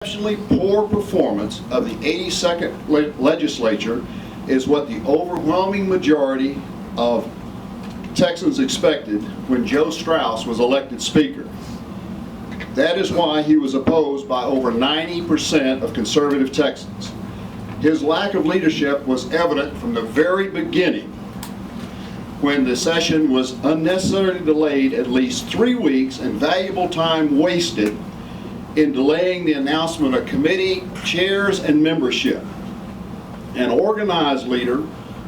Exceptionally poor performance of the 82nd legislature is what the overwhelming majority of Texans expected when Joe Straus was elected Speaker. That is why he was opposed by over 90% of conservative Texans. His lack of leadership was evident from the very beginning, when the session was unnecessarily delayed at least 3 weeks and valuable time wasted in delaying the announcement of committee chairs and membership. An organized leader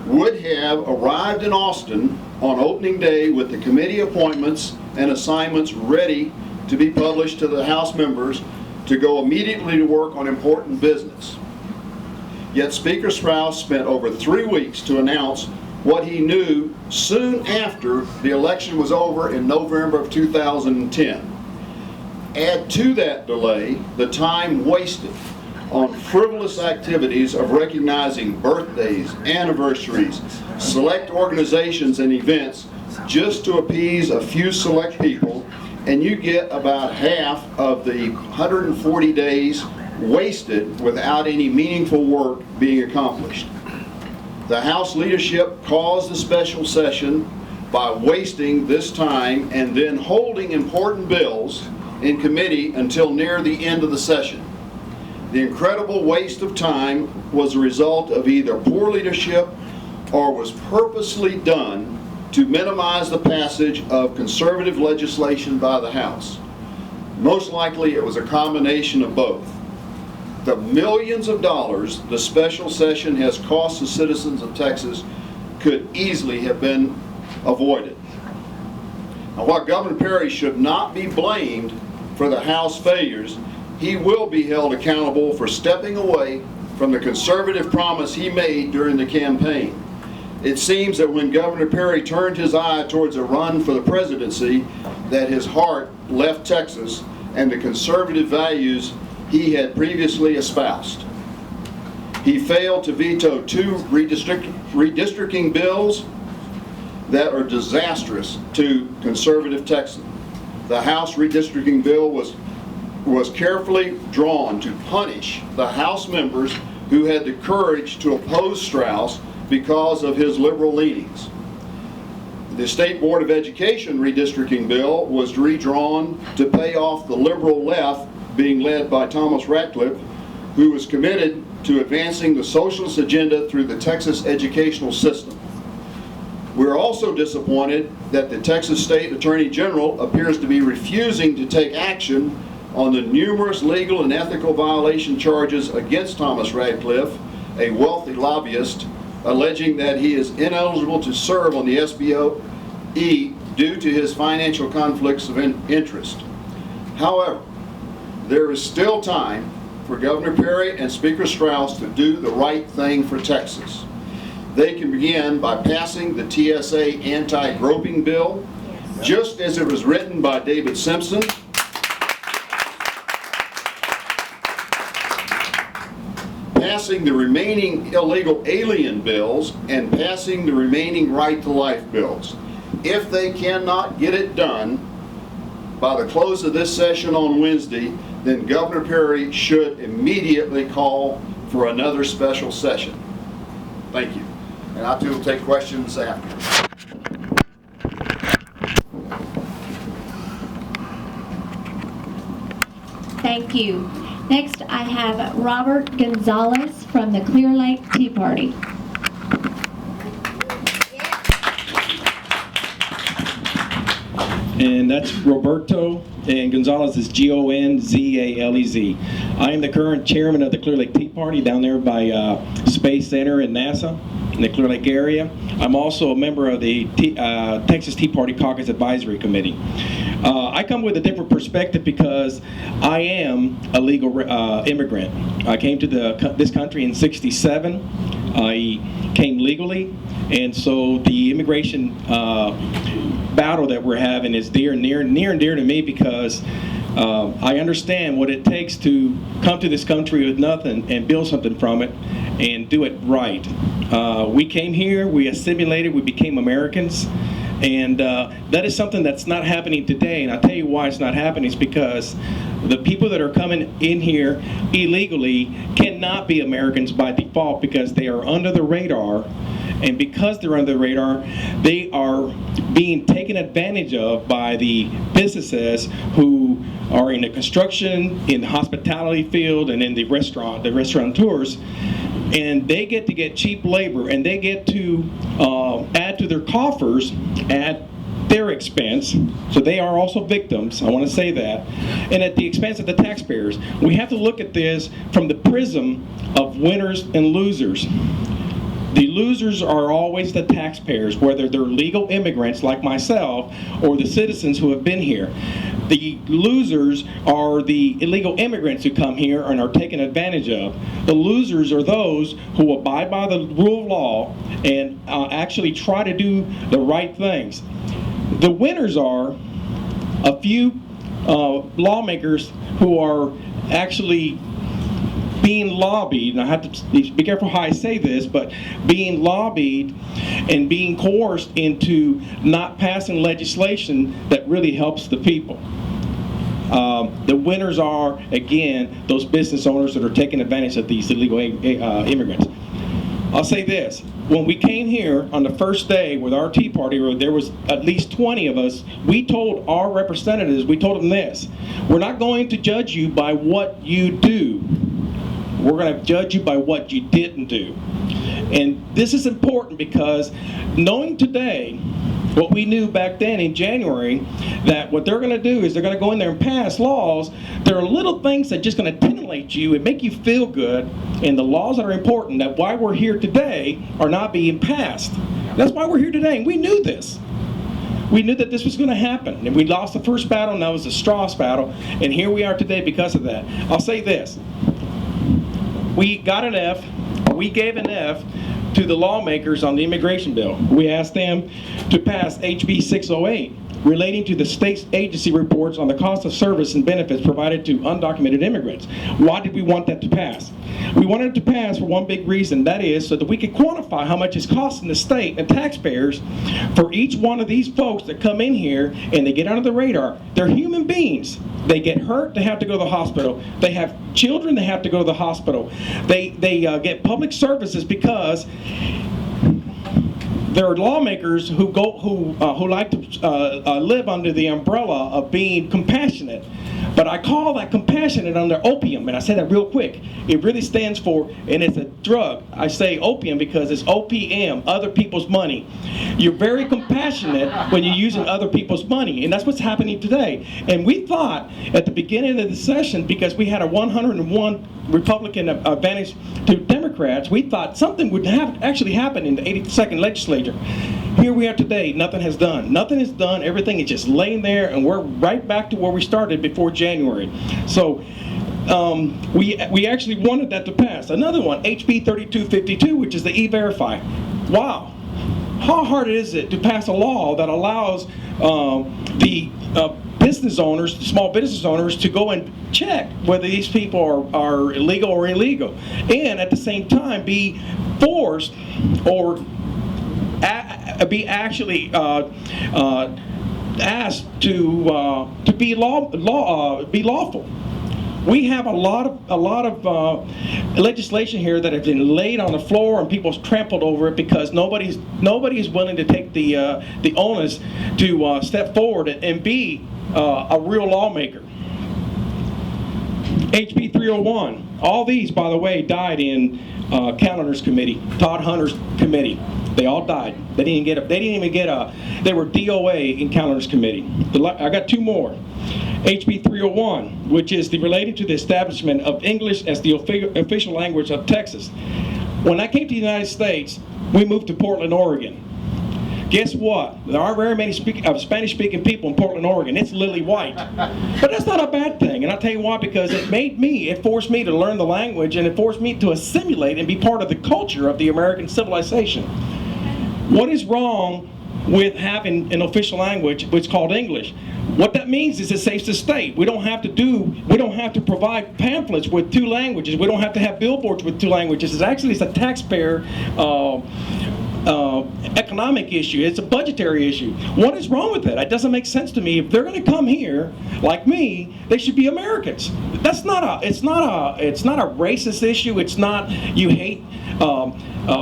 would have arrived in Austin on opening day with the committee appointments and assignments ready to be published to the House members to go immediately to work on important business. Yet Speaker Straus spent over 3 weeks to announce what he knew soon after the election was over in November of 2010. Add to that delay the time wasted on frivolous activities of recognizing birthdays, anniversaries, select organizations and events just to appease a few select people, and you get about half of the 140 days wasted without any meaningful work being accomplished. The House leadership caused the special session by wasting this time and then holding important bills in committee until near the end of the session. The incredible waste of time was a result of either poor leadership or was purposely done to minimize the passage of conservative legislation by the House. Most likely it was a combination of both. The millions of dollars the special session has cost the citizens of Texas could easily have been avoided. Now, while Governor Perry should not be blamed for the House failures, he will be held accountable for stepping away from the conservative promise he made during the campaign. It seems that when Governor Perry turned his eye towards a run for the presidency, that his heart left Texas and the conservative values he had previously espoused. He failed to veto 2 redistricting bills that are disastrous to conservative Texans. The House redistricting bill was carefully drawn to punish the House members who had the courage to oppose Straus because of his liberal leanings. The State Board of Education redistricting bill was redrawn to pay off the liberal left being led by Thomas Ratcliffe, who was committed to advancing the socialist agenda through the Texas educational system. We're also disappointed that the Texas State Attorney General appears to be refusing to take action on the numerous legal and ethical violation charges against Thomas Ratcliffe, a wealthy lobbyist, alleging that he is ineligible to serve on the SBOE due to his financial conflicts of interest. However, there is still time for Governor Perry and Speaker Straus to do the right thing for Texas. They can begin by passing the TSA anti-groping bill, just as it was written by David Simpson, passing the remaining illegal alien bills, and passing the remaining right to life bills. If they cannot get it done by the close of this session on Wednesday, then Governor Perry should immediately call for another special session. Thank you. And I too will take questions after. Thank you. Next, I have Robert Gonzalez from the Clear Lake Tea Party. And that's Roberto, and Gonzalez is Gonzalez. I am the current chairman of the Clear Lake Tea Party down there by Space Center in NASA in the Clear Lake area. I'm also a member of the Texas Tea Party Caucus Advisory Committee. I come with a different perspective because I am a legal immigrant. I came to this country in '67. I came legally, and so the immigration battle that we're having is near and dear to me because I understand what it takes to come to this country with nothing and build something from it and do it right. We came here, we assimilated, we became Americans, and that is something that's not happening today. And I'll tell you why it's not happening. It's because the people that are coming in here illegally cannot be Americans by default because they are under the radar. And because they're under the radar, they are being taken advantage of by the businesses who are in the construction, in the hospitality field, and in the restaurateurs. And they get to get cheap labor, and they get to add to their coffers at their expense. So they are also victims, I want to say that, and at the expense of the taxpayers. We have to look at this from the prism of winners and losers. The losers are always the taxpayers, whether they're legal immigrants like myself or the citizens who have been here. The losers are the illegal immigrants who come here and are taken advantage of. The losers are those who abide by the rule of law and actually try to do the right things. The winners are a few lawmakers who are actually being lobbied, and I have to be careful how I say this, but being lobbied and being coerced into not passing legislation that really helps the people. The winners are, again, those business owners that are taking advantage of these illegal immigrants. I'll say this. When we came here on the first day with our Tea Party, where there was at least 20 of us, we told our representatives, we told them this: we're not going to judge you by what you do. We're going to judge you by what you didn't do. And this is important because knowing today what we knew back then in January, that what they're going to do is they're going to go in there and pass laws. There are little things that are just going to titillate you and make you feel good, and the laws that are important, that why we're here today, are not being passed. That's why we're here today, and we knew this. We knew that this was going to happen, and we lost the first battle, and that was the Strauss battle, and here we are today because of that. I'll say this. We got an F, we gave an F to the lawmakers on the immigration bill. We asked them to pass HB 608, relating to the state's agency reports on the cost of service and benefits provided to undocumented immigrants. Why did we want that to pass? We wanted it to pass for one big reason, that is so that we could quantify how much it's costing the state and taxpayers for each one of these folks that come in here and they get under the radar. They're human beings. They get hurt, they have to go to the hospital. They have children, they have to go to the hospital. They get public services because there are lawmakers who like to live under the umbrella of being compassionate. But I call that compassionate under opium, and I say that real quick. It really stands for, and it's a drug. I say opium because it's OPM, other people's money. You're very compassionate when you're using other people's money, and that's what's happening today. And we thought at the beginning of the session, because we had a 101 Republican advantage to Democrats, we thought something would actually happen in the 82nd Legislature. Here we are today, nothing has done. Nothing is done, everything is just laying there, and we're right back to where we started before January. So we actually wanted that to pass. Another one, HB 3252, which is the E-Verify. Wow, how hard is it to pass a law that allows the business owners, small business owners, to go and check whether these people are illegal or illegal, and at the same time be forced or be actually asked to be lawful. We have a lot of legislation here that has been laid on the floor and people's trampled over it because nobody is willing to take the onus to step forward and be a real lawmaker. HB 301. All these, by the way, died in Calendar's committee, Todd Hunter's committee. They all died. They didn't even get a. They were DOA in Calendar's committee. I got two more. HB 301, which is related to the establishment of English as the official language of Texas. When I came to the United States, we moved to Portland, Oregon. Guess what? There aren't very many Spanish-speaking people in Portland, Oregon. It's lily white. But that's not a bad thing, and I'll tell you why, because it forced me to learn the language, and it forced me to assimilate and be part of the culture of the American civilization. What is wrong with having an official language which is called English? What that means is it saves the state. We don't have to provide pamphlets with two languages. We don't have to have billboards with two languages. It's a taxpayer economic issue. It's a budgetary issue. What is wrong with that? It doesn't make sense to me. If they're going to come here, like me, they should be Americans. It's not a racist issue. It's not you hate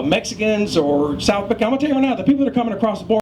Mexicans or South. I'm going to tell you right now, the people that are coming across the border